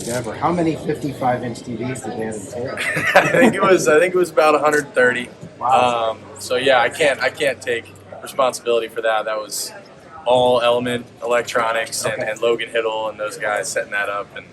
ever. How many 55-inch TVs did that entail? I think it was about 130. Wow. So yeah, I can't take responsibility for that. That was all Element Electronics and Logan Hiddle and those guys setting that up and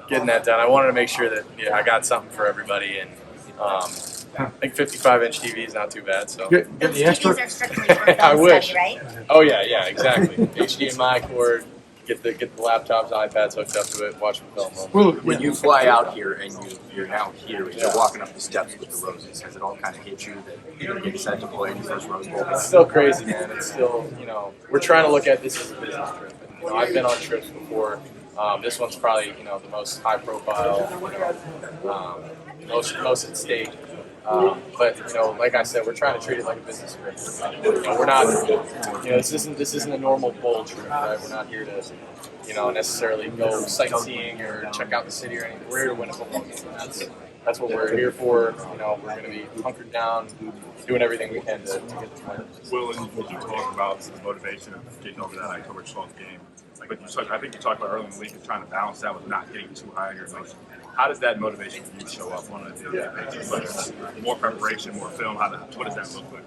getting that done. I wanted to make sure that I got something for everybody, and I think 55-inch TV is not too bad. So Get Those the extra. TVs are strictly for film I wish. study, right? Oh yeah, exactly. HDMI cord, get the laptops, iPads hooked up to it, watch the film. Well, When you fly out here and you're now here and you're walking up the steps with the roses, has it all kind of hit you that you're going to get set to play in your first Rose Bowl? It's still crazy, man. It's still, we're trying to look at this as a business trip. And, I've been on trips before. This one's probably, the most high profile, most at stake. But like I said, we're trying to treat it like a business trip. We're not, this isn't a normal bowl trip, right? We're not here to, necessarily go sightseeing or check out the city or anything. We're here to win a football game. That's what we're here for. We're going to be hunkered down, doing everything we can to get the win. Will, and you talk about the motivation of getting over that October 12th game. But I think you talked about early in the week of trying to balance that with not getting too high on your emotion. How does that motivation for you show up on a daily basis? Whether it's more preparation, more film, what does that look like?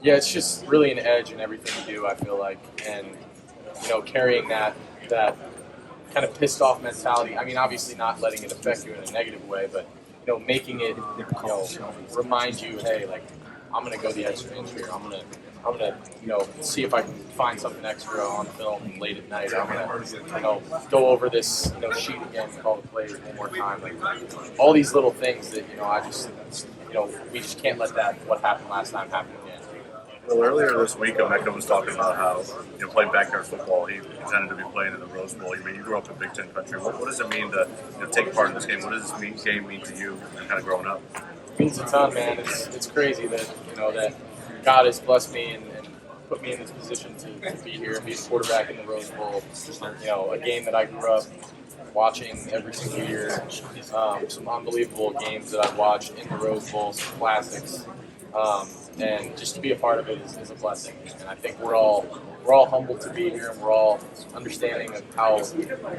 Yeah, it's just really an edge in everything we do, I feel like. And, carrying that kind of pissed off mentality. I mean, obviously not letting it affect you in a negative way, but, making it, remind you, hey, like, I'm going to go the extra inch here. I'm gonna, see if I can find something extra on film late at night. I'm gonna, go over this, sheet again, call the plays one more time. Like all these little things that, we just can't let what happened last time happen again. Well, earlier this week, Emeka was talking about how, playing backyard football, he intended to be playing in the Rose Bowl. I mean, you grew up in Big Ten country. What does it mean to take part in this game? What does this game mean to you, kind of growing up? It means a ton, man. It's crazy that, that God has blessed me and put me in this position to be here and be a quarterback in the Rose Bowl. A game that I grew up watching every single year. Some unbelievable games that I've watched in the Rose Bowl, some classics. And just to be a part of it is a blessing. And I think we're all humbled to be here, and we're all understanding of how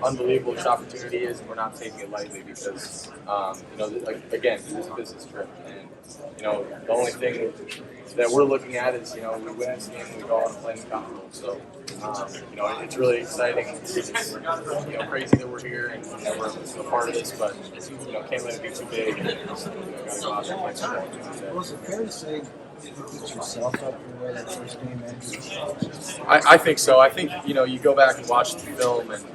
unbelievable this opportunity is, and we're not taking it lightly because, again, this is a business trip. And, the only thing that we're looking at is, we win this game and we go on and play in the Cotton Bowl. So, it's really exciting. It's crazy that we're here and we're a part of this, but, can't let it be too big. And, gotta go out there and play some ball. Was it fair to say you put yourself up for the way that first game ended? I think so. I think, you go back and watch the film and,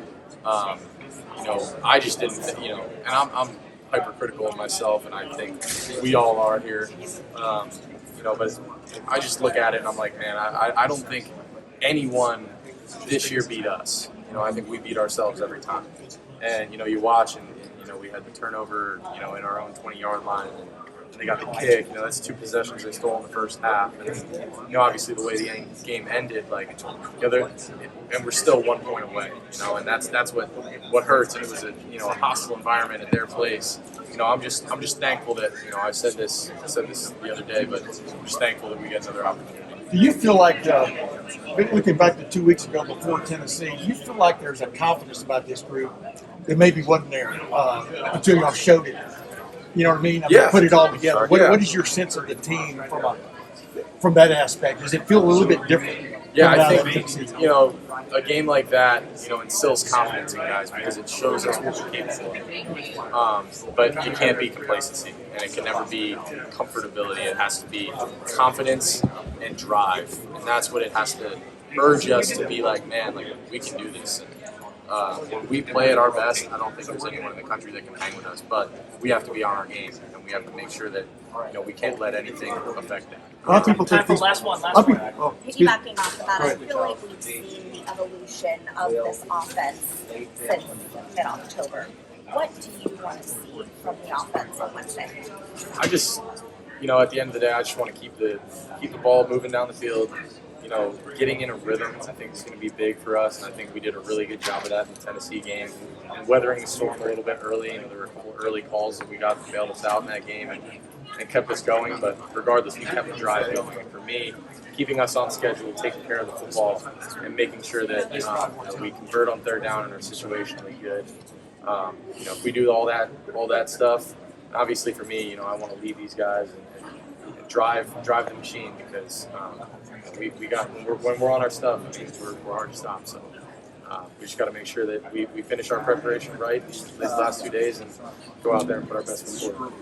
I just didn't, and I'm hypercritical of myself, and I think we all are here. But I just look at it and I'm like, man, I don't think anyone this year beat us. I think we beat ourselves every time. And, you watch and we had the turnover, in our own 20-yard line. And they got the kick. That's 2 possessions they stole in the first half. And, obviously the way the game ended, and we're still 1 point away, and that's what hurts. And it was a hostile environment at their place. I'm just thankful that, I said this the other day, but I'm just thankful that we get another opportunity. Do you feel like, looking back to 2 weeks ago before Tennessee, do you feel like there's a confidence about this group that maybe wasn't there until y'all showed it? You know what I mean? Yeah. Put it all together. Yeah. What is your sense of the team from that aspect? Does it feel a little bit different? Yeah, I coming out of think, Tennessee? a game like that, instills confidence in guys because it shows us what we're capable of. But you can't be complacency, and it can never be comfortability. It has to be confidence and drive, and that's what it has to urge us to be like, man, like we can do this. And, when we play at our best, I don't think there's anyone in the country that can hang with us, but we have to be on our game, and we have to make sure that, we can't let anything affect that. A lot of people take these. Last one. Piggybacking off of that, I feel like we've seen the evolution of this offense since mid-October. What do you want to see from the offense on Wednesday? I just, at the end of the day, I just want to keep the ball moving down the field. Getting in a rhythm, I think is going to be big for us, and I think we did a really good job of that in the Tennessee game. And weathering the storm a little bit early, there were a couple early calls that we got to bail us out in that game and kept us going. But regardless, we kept the drive going. And for me, keeping us on schedule, taking care of the football, and making sure that we convert on third down and are situationally good. if we do all that stuff, obviously for me, I want to lead these guys and drive the machine because when we're on our stuff, it means we're hard to stop. So we just got to make sure that we finish our preparation right these last 2 days and go out there and put our best foot forward.